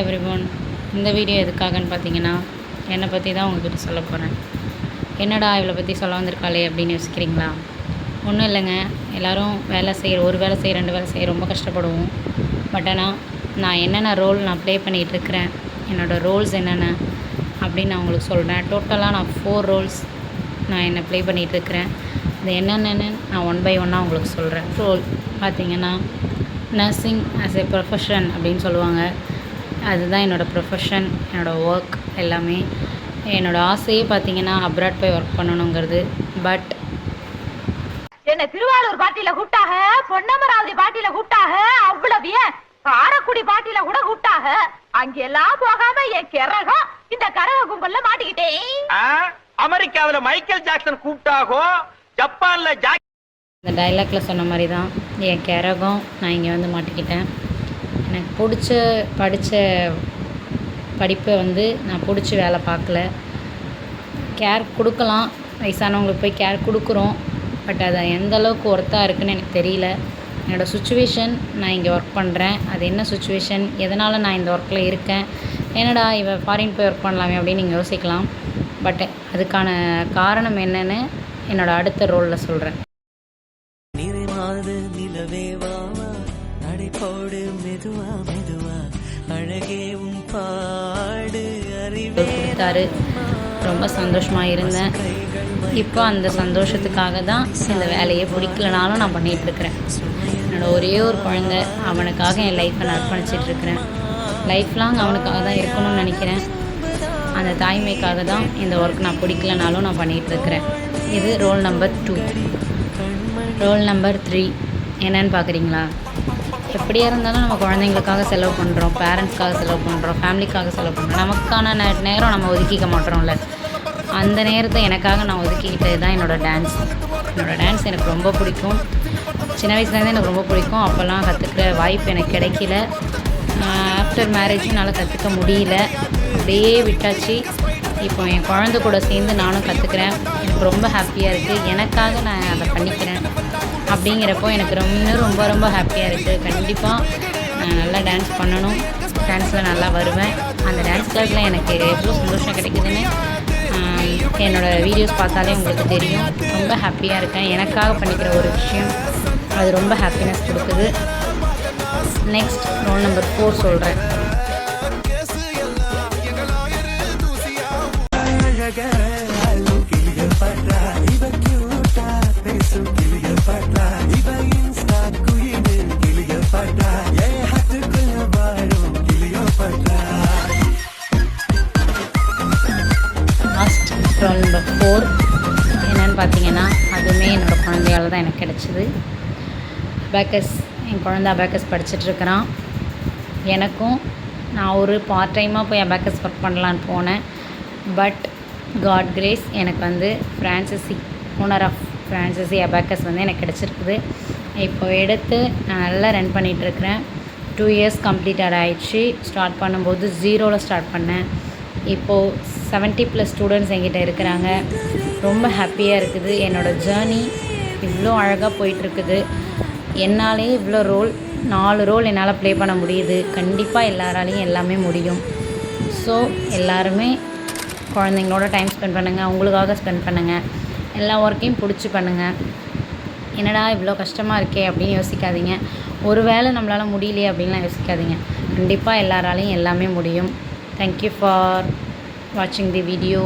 Everyone, இந்த video எதுக்காகன்னு பார்த்தீங்கன்னா, என்னை பற்றி தான் உங்ககிட்ட சொல்ல போகிறேன். என்னடா இவளை பற்றி சொல்ல வந்திருக்காளே அப்படின்னு யோசிக்கிறீங்களா? ஒன்றும் இல்லைங்க. எல்லோரும் வேலை செய்கிற, ஒரு வேலை செய்ய, 2 வேலை செய்ய ரொம்ப கஷ்டப்படுவோம். பட் ஆனால் நான் என்னென்ன ரோல் நான் ப்ளே பண்ணிகிட்ருக்கிறேன், என்னோடய ரோல்ஸ் என்னென்ன அப்படின்னு நான் உங்களுக்கு சொல்கிறேன். டோட்டலாக நான் 4 ரோல்ஸ் நான் என்ன ப்ளே பண்ணிகிட்ருக்கிறேன். அது என்னென்னு நான் 1 by 1 உங்களுக்கு சொல்கிறேன். ரோல் பார்த்திங்கன்னா, நர்சிங் ஆஸ் எ ப்ரொஃபஷன் அப்படின்னு சொல்லுவாங்க. அதுதான் என்னோடய ப்ரொஃபஷன், என்னோடய ஒர்க் எல்லாமே. என்னோடய ஆசையே பார்த்தீங்கன்னா அப்ராட் போய் ஒர்க் பண்ணணுங்கிறது. பட் என்ன திருவாரூர் பாட்டியில் கூப்பிட்டாக, பொன்னமராவதி பாட்டியில் கூப்பிட்டாக, அவ்வளவு ஏன் காரக்குடி பாட்டியில் கூட கூப்பிட்டாக. அங்கெல்லாம் போகாம என் கிறகம் இந்த கரக கும்பல்ல மாட்டிக்கிட்டேன். அமெரிக்காவில மைக்கேல் ஜாக்சன் கூப்பிட்டாகோ, ஜப்பான்ல இந்த டைலாக்ல சொன்ன மாதிரி தான் என் கிறகம் நான் இங்கே வந்து மாட்டிக்கிட்டேன். எனக்கு படித்த படிப்பை வந்து நான் பிடிச்சி வேலை பார்க்கல. கேர் கொடுக்கலாம், வயசானவங்களுக்கு போய் கேர் கொடுக்குறோம். பட் அது எந்தளவுக்கு ஒர்த்தாக இருக்குதுன்னு எனக்கு தெரியல. என்னோடய சுச்சுவேஷன், நான் இங்கே ஒர்க் பண்ணுறேன். அது என்ன சுச்சுவேஷன், எதனால் நான் இந்த ஒர்க்கில் இருக்கேன், என்னடா இவ ஃபாரின் போய் ஒர்க் பண்ணலாமே அப்படின்னு நீங்கள் யோசிக்கலாம். பட் அதுக்கான காரணம் என்னென்னு என்னோடய அடுத்த ரோலில் சொல்கிறேன். கொடுத்தாரு, ரொம்ப சந்தோஷமாக இருந்தேன். இப்போ அந்த சந்தோஷத்துக்காக தான் இந்த வேலையை பிடிக்கலனாலும் நான் பண்ணிகிட்ருக்கிறேன். என்னோடய ஒரே ஒரு குழந்தை, அவனுக்காக என் லைஃப்பை நான் அர்ப்பணிச்சிட்ருக்கிறேன். லைஃப் லாங் அவனுக்காக தான் இருக்கணும்னு நினைக்கிறேன். அந்த தாய்மைக்காக தான் இந்த ஒர்க் நான் பிடிக்கலனாலும் நான் பண்ணிகிட்ருக்கிறேன். இது ரோல் நம்பர் 2. ரோல் நம்பர் 3 என்னன்னு பார்க்குறீங்களா? எப்படியா இருந்தாலும் நம்ம குழந்தைங்களுக்காக செலவு பண்ணுறோம், பேரண்ட்ஸ்க்காக செலவு பண்ணுறோம், ஃபேமிலிக்காக செலவு பண்ணுறோம். நமக்கான நேரம் நம்ம ஒதுக்கிக்க மாட்டோம்ல. அந்த நேரத்தை எனக்காக நான் ஒதுக்கிக்கிட்டது தான் என்னோடய டான்ஸ். என்னோடய டான்ஸ் எனக்கு ரொம்ப பிடிக்கும். சின்ன வயசுலேருந்தே எனக்கு ரொம்ப பிடிக்கும். அப்போல்லாம் கற்றுக்கிற வாய்ப்பு எனக்கு கிடைக்கல. ஆஃப்டர் மேரேஜ் என்னால் கற்றுக்க முடியல, அப்படியே விட்டாச்சு. இப்போ என் குழந்தை கூட சேர்ந்து நானும் கற்றுக்கிறேன். எனக்கு ரொம்ப ஹாப்பியாக இருக்குது. எனக்காக நான் அதை பண்ணிக்கிறேன் அப்படிங்கிறப்போ எனக்கு ரொம்ப ரொம்ப ஹாப்பியாக இருக்குது. கண்டிப்பாக நான் நல்லா டான்ஸ் பண்ணணும், டான்ஸில் நல்லா வருவேன். அந்த டான்ஸ் கிளாஸில் எனக்கு எவ்வளோ சந்தோஷம் கிடைக்குதுன்னு என்னோடய வீடியோஸ் பார்த்தாலே உங்களுக்கு தெரியும். ரொம்ப ஹாப்பியாக இருக்கேன். எனக்காக பண்ணிக்கிற ஒரு விஷயம் அது ரொம்ப ஹாப்பினஸ் கொடுக்குது. நெக்ஸ்ட் ரோல் நம்பர் 4 சொல்கிறேன். ரோல் நம்பர் 4 என்னென்னு பார்த்தீங்கன்னா, அதுவுமே என்னோடய குழந்தையால் தான் எனக்கு கிடச்சிது. அபாக்கஸ், என் குழந்தை அபாக்கஸ் படிச்சுட்ருக்கிறான். எனக்கும் நான் ஒரு பார்ட் டைமாக போய் அபாக்கஸ் ஒர்க் பண்ணலான்னு போனேன். பட் காட் கிரேஸ், எனக்கு வந்து franchise, owner of franchise abacus வந்து எனக்கு கிடச்சிருக்குது. இப்போ எடுத்து நான் நல்லா ரன் பண்ணிகிட்ருக்கிறேன். 2 years கம்ப்ளீட்டட் ஆகிடுச்சு. ஸ்டார்ட் பண்ணும்போது 0ல் ஸ்டார்ட் பண்ணேன். இப்போது 70+ ஸ்டூடெண்ட்ஸ் என்கிட்ட இருக்கிறாங்க. ரொம்ப ஹாப்பியாக இருக்குது. என்னோடய ஜேர்னி இவ்வளோ அழகாக போயிட்டுருக்குது. என்னாலே இவ்வளோ 4 ரோல் என்னால் ப்ளே பண்ண முடியுது. கண்டிப்பாக எல்லாராலையும் எல்லாமே முடியும். ஸோ எல்லாருமே குழந்தைங்களோட டைம் ஸ்பெண்ட் பண்ணுங்கள், அவங்களுக்காக ஸ்பெண்ட் பண்ணுங்கள், எல்லா ஒர்க்கையும் பிடிச்சி பண்ணுங்கள். என்னடா இவ்வளோ கஷ்டமாக இருக்கே அப்படின்னு யோசிக்காதீங்க. ஒரு வேளை நம்மளால் முடியலையே அப்படின்லாம் யோசிக்காதீங்க. கண்டிப்பாக எல்லாராலையும் எல்லாமே முடியும். Thank you for watching the video.